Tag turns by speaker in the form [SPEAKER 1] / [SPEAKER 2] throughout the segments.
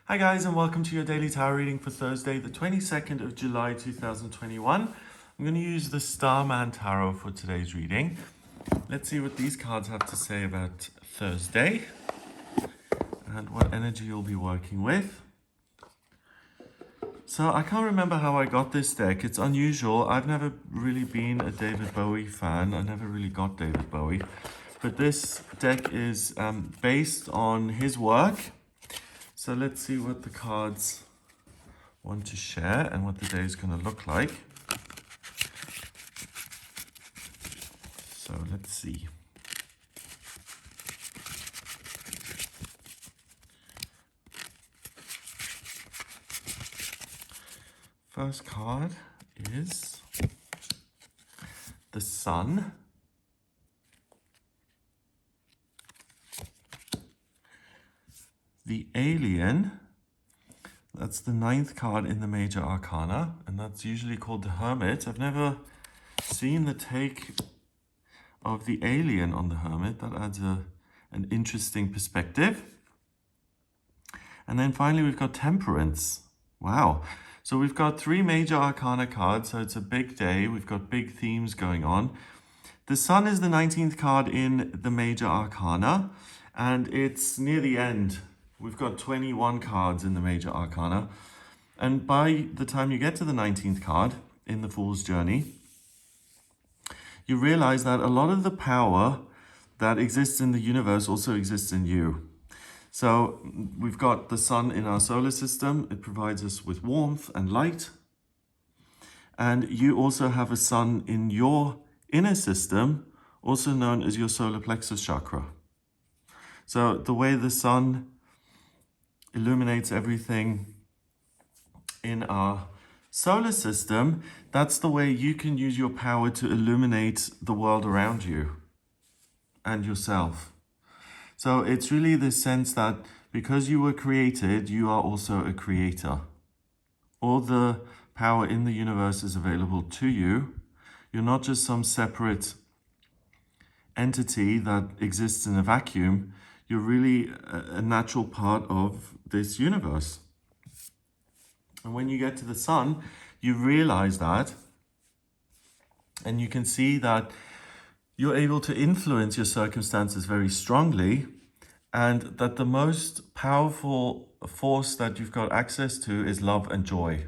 [SPEAKER 1] Hi guys, and welcome to your daily tarot reading for Thursday, the 22nd of July 2021. I'm going to use the Starman Tarot for today's reading. Let's see what these cards have to say about Thursday and what energy you'll be working with. So I can't remember how I got this deck. It's unusual. I've never really been a David Bowie fan. I never really got David Bowie. But this deck is based on his work. So let's see what the cards want to share and what the day is going to look like. So let's see. First card is the Sun. The Alien. That's the 9th card in the Major Arcana, and that's usually called the Hermit. I've never seen the take of the Alien on the Hermit. That adds an interesting perspective. And then finally we've got Temperance. Wow. So we've got 3 Major Arcana cards, so it's a big day. We've got big themes going on. The Sun is the 19th card in the Major Arcana, and it's near the end. We've got 21 cards in the Major Arcana. And by the time you get to the 19th card in the Fool's Journey, you realize that a lot of the power that exists in the universe also exists in you. So we've got the sun in our solar system. It provides us with warmth and light. And you also have a sun in your inner system, also known as your solar plexus chakra. So the way the sun illuminates everything in our solar system, that's the way you can use your power to illuminate the world around you and yourself. So it's really this sense that because you were created, you are also a creator. All the power in the universe is available to you. You're not just some separate entity that exists in a vacuum. You're really a natural part of this universe. And when you get to the sun, you realize that, and you can see that you're able to influence your circumstances very strongly, and that the most powerful force that you've got access to is love and joy.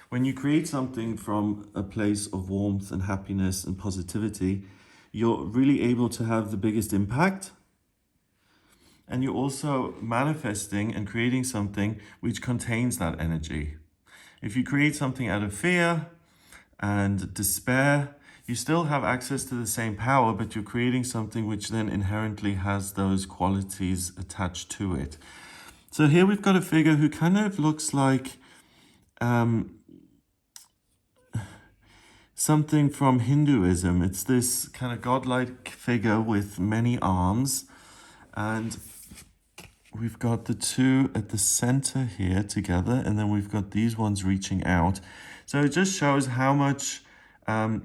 [SPEAKER 1] When you create something from a place of warmth and happiness and positivity, you're really able to have the biggest impact. And you're also manifesting and creating something which contains that energy. If you create something out of fear and despair, you still have access to the same power, but you're creating something which then inherently has those qualities attached to it. So here we've got a figure who kind of looks like something from Hinduism. It's this kind of godlike figure with many arms, and we've got the two at the center here together, and then we've got these ones reaching out. So it just shows how much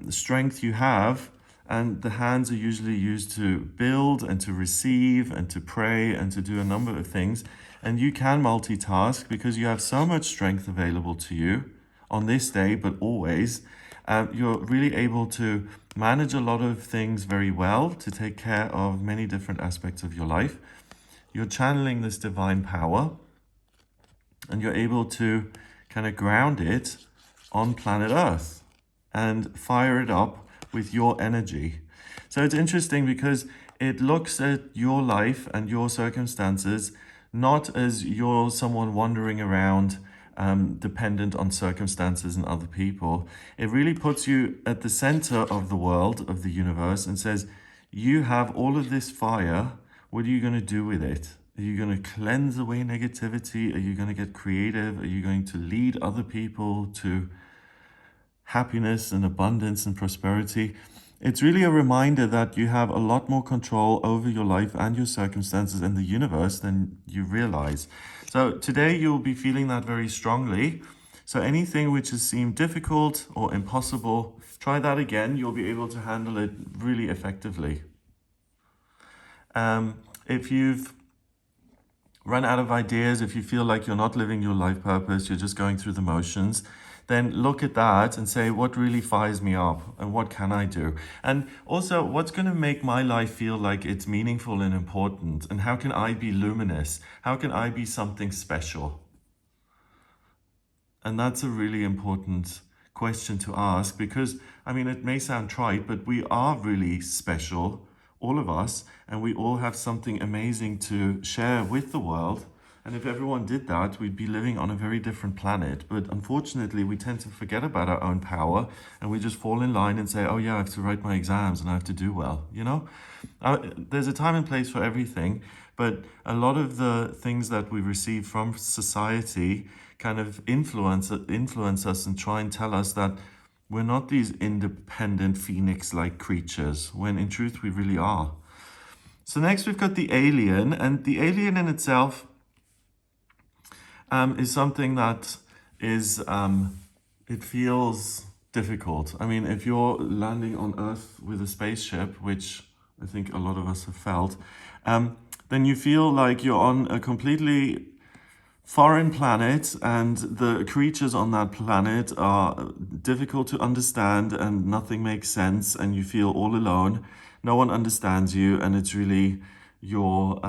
[SPEAKER 1] strength you have, and the hands are usually used to build and to receive and to pray and to do a number of things. And you can multitask because you have so much strength available to you on this day, but always. You're really able to manage a lot of things very well, to take care of many different aspects of your life. You're channeling this divine power, and you're able to kind of ground it on planet Earth and fire it up with your energy. So it's interesting because it looks at your life and your circumstances not as you're someone wandering around dependent on circumstances and other people. It really puts you at the center of the world, of the universe, and says, you have all of this fire. What are you going to do with it? Are you going to cleanse away negativity? Are you going to get creative? Are you going to lead other people to happiness and abundance and prosperity? It's really a reminder that you have a lot more control over your life and your circumstances and the universe than you realize. So today you'll be feeling that very strongly. So anything which has seemed difficult or impossible, try that again. You'll be able to handle it really effectively. If you've run out of ideas, if you feel like you're not living your life purpose, you're just going through the motions, then look at that and say, what really fires me up and what can I do? And also, what's going to make my life feel like it's meaningful and important? And how can I be luminous? How can I be something special? And that's a really important question to ask because, I mean, it may sound trite, but we are really special, all of us, and we all have something amazing to share with the world. And if everyone did that, we'd be living on a very different planet. But unfortunately, we tend to forget about our own power and we just fall in line and say, oh yeah, I have to write my exams and I have to do well, you know? There's a time and place for everything, but a lot of the things that we receive from society kind of influence us and try and tell us that we're not these independent phoenix-like creatures, when in truth we really are. So next we've got the alien, and the alien in itself is something that is, it feels difficult. I mean, if you're landing on Earth with a spaceship, which I think a lot of us have felt, then you feel like you're on a completely foreign planet and the creatures on that planet are difficult to understand and nothing makes sense and you feel all alone. No one understands you and it's really your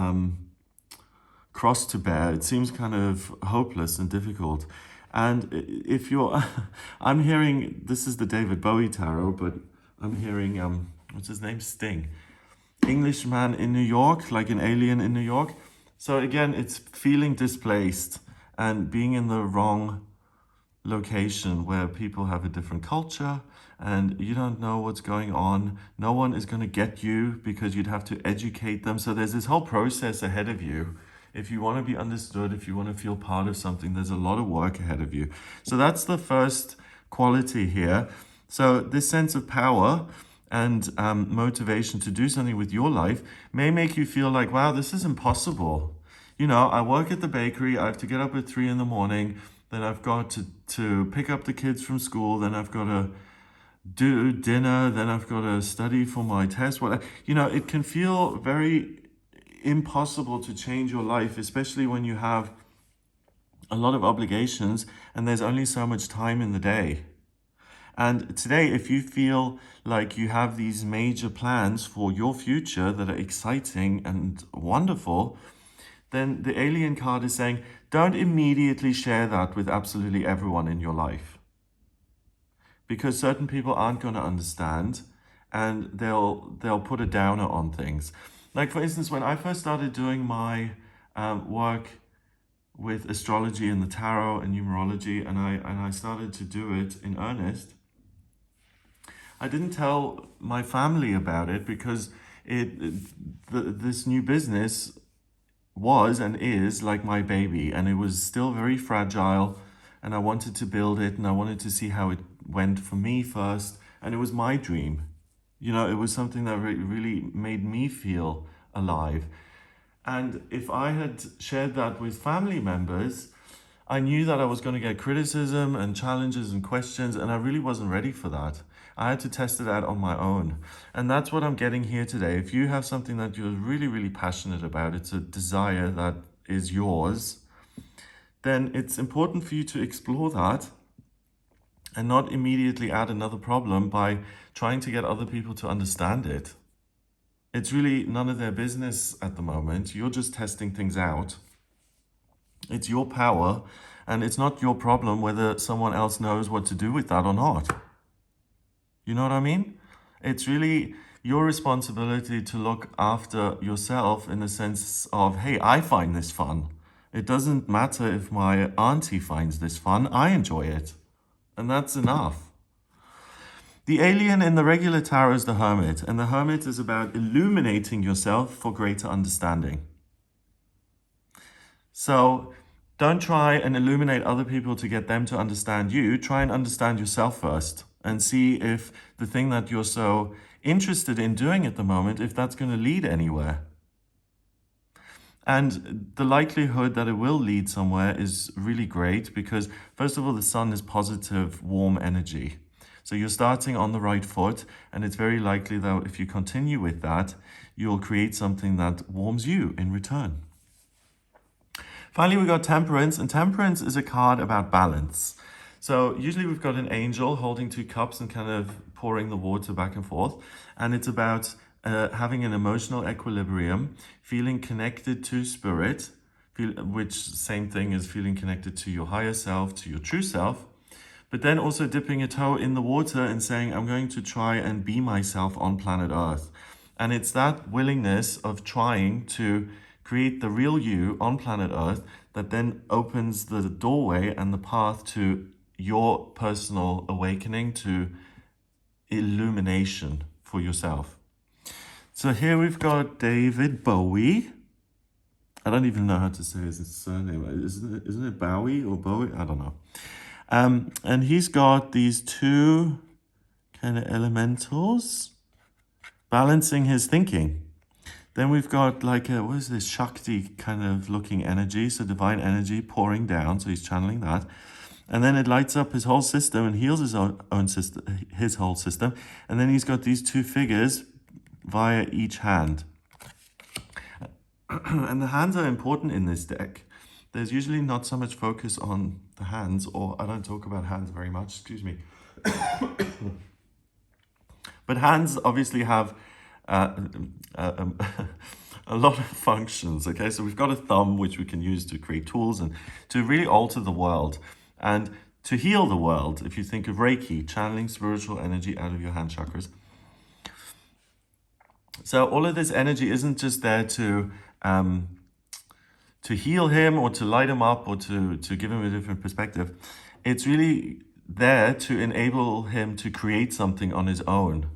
[SPEAKER 1] cross to bear. It seems kind of hopeless and difficult. And if you're, I'm hearing, this is the David Bowie tarot, but I'm hearing, what's his name? Sting. Englishman in New York, like an alien in New York. So again, it's feeling displaced and being in the wrong location where people have a different culture and you don't know what's going on. No one is going to get you because you'd have to educate them. So there's this whole process ahead of you. If you want to be understood, if you want to feel part of something, there's a lot of work ahead of you. So that's the first quality here. So this sense of power and motivation to do something with your life may make you feel like, wow, this is impossible. You know, I work at the bakery, I have to get up at 3 a.m, then I've got to pick up the kids from school, then I've got to do dinner, then I've got to study for my test. You know, it can feel very impossible to change your life, especially when you have a lot of obligations and there's only so much time in the day. And today, if you feel like you have these major plans for your future that are exciting and wonderful, then the alien card is saying, don't immediately share that with absolutely everyone in your life. Because certain people aren't going to understand and they'll put a downer on things. Like for instance, when I first started doing my work with astrology and the tarot and numerology, and I started to do it in earnest, I didn't tell my family about it because this new business was and is like my baby, and it was still very fragile, and I wanted to build it and I wanted to see how it went for me first, and it was my dream. You know, it was something that really made me feel alive. And if I had shared that with family members, I knew that I was going to get criticism and challenges and questions, and I really wasn't ready for that. I had to test it out on my own. And that's what I'm getting here today. If you have something that you're really, really passionate about, it's a desire that is yours, then it's important for you to explore that and not immediately add another problem by trying to get other people to understand it. It's really none of their business at the moment. You're just testing things out. It's your power, and it's not your problem whether someone else knows what to do with that or not. You know what I mean? It's really your responsibility to look after yourself in the sense of, hey, I find this fun. It doesn't matter if my auntie finds this fun. I enjoy it. And that's enough. The alien in the regular tarot is the hermit, and the hermit is about illuminating yourself for greater understanding. So don't try and illuminate other people to get them to understand you. Try and understand yourself first and see if the thing that you're so interested in doing at the moment, if that's going to lead anywhere. And the likelihood that it will lead somewhere is really great because, first of all, the sun is positive, warm energy. So you're starting on the right foot, and it's very likely that if you continue with that, you'll create something that warms you in return. Finally, we got Temperance, and Temperance is a card about balance. So usually we've got an angel holding 2 cups and kind of pouring the water back and forth. And it's about having an emotional equilibrium, feeling connected to spirit, which same thing as feeling connected to your higher self, to your true self. But then also dipping a toe in the water and saying, I'm going to try and be myself on planet Earth. And it's that willingness of trying to create the real you on planet Earth that then opens the doorway and the path to your personal awakening, to illumination for yourself. So here we've got David Bowie. I don't even know how to say his surname. Isn't it Bowie or Bowie? I don't know. And he's got these 2 kind of elementals balancing his thinking. Then we've got like what is this, Shakti kind of looking energy, so divine energy pouring down, so he's channeling that. And then it lights up his whole system and heals his own system, his whole system. And then he's got these 2 figures via each hand. And the hands are important in this deck. There's usually not so much focus on the hands, or I don't talk about hands very much, excuse me. But hands obviously have a lot of functions, okay? So we've got a thumb, which we can use to create tools and to really alter the world and to heal the world. If you think of Reiki, channeling spiritual energy out of your hand chakras. So all of this energy isn't just there to heal him or to light him up or to give him a different perspective. It's really there to enable him to create something on his own.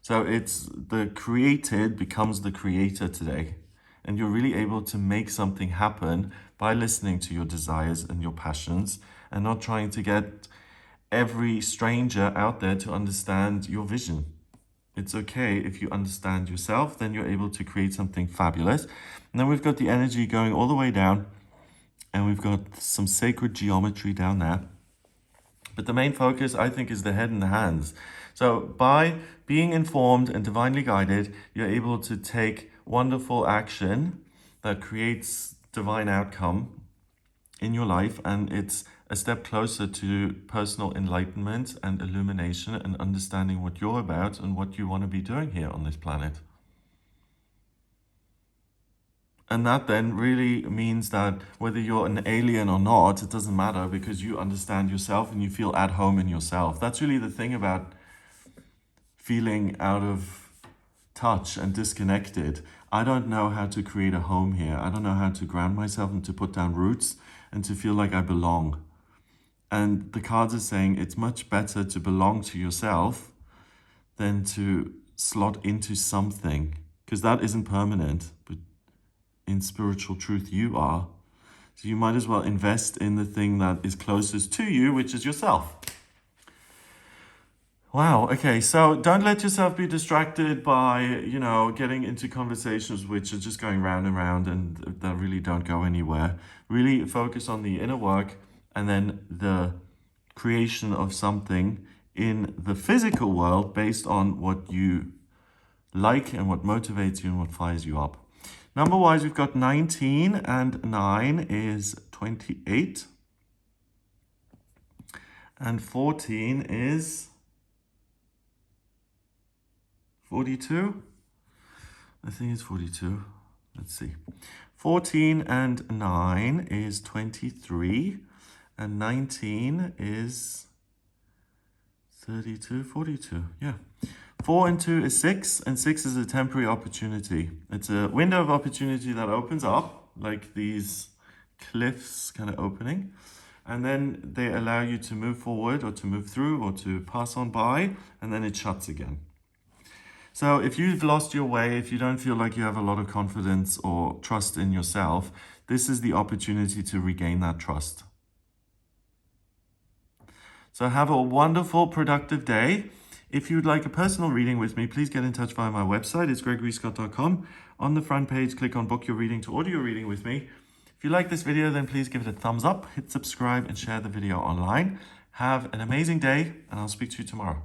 [SPEAKER 1] So it's the created becomes the creator today. And you're really able to make something happen by listening to your desires and your passions and not trying to get every stranger out there to understand your vision. It's okay if you understand yourself, then you're able to create something fabulous. And then we've got the energy going all the way down, and we've got some sacred geometry down there. But the main focus, I think, is the head and the hands. So by being informed and divinely guided, you're able to take wonderful action that creates divine outcome in your life, and it's a step closer to personal enlightenment and illumination and understanding what you're about and what you want to be doing here on this planet. And that then really means that whether you're an alien or not, it doesn't matter, because you understand yourself and you feel at home in yourself. That's really the thing about feeling out of touch and disconnected. I don't know how to create a home here. I don't know how to ground myself and to put down roots and to feel like I belong. And the cards are saying it's much better to belong to yourself than to slot into something, because that isn't permanent. But in spiritual truth, you are. So you might as well invest in the thing that is closest to you, which is yourself. Wow, okay, so don't let yourself be distracted by, getting into conversations which are just going round and round and that really don't go anywhere. Really focus on the inner work and then the creation of something in the physical world based on what you like and what motivates you and what fires you up. Number-wise, we've got 19, and 9 is 28. And 14 is 42. I think it's 42. Let's see. 14 and 9 is 23. And 19 is 32, 42. Yeah. 4 and 2 is 6, and 6 is a temporary opportunity. It's a window of opportunity that opens up, like these cliffs kind of opening. And then they allow you to move forward or to move through or to pass on by, and then it shuts again. So if you've lost your way, if you don't feel like you have a lot of confidence or trust in yourself, this is the opportunity to regain that trust. So have a wonderful, productive day. If you'd like a personal reading with me, please get in touch via my website. It's gregoryscott.com. On the front page, click on Book Your Reading to order your reading with me. If you like this video, then please give it a thumbs up, hit subscribe, and share the video online. Have an amazing day, and I'll speak to you tomorrow.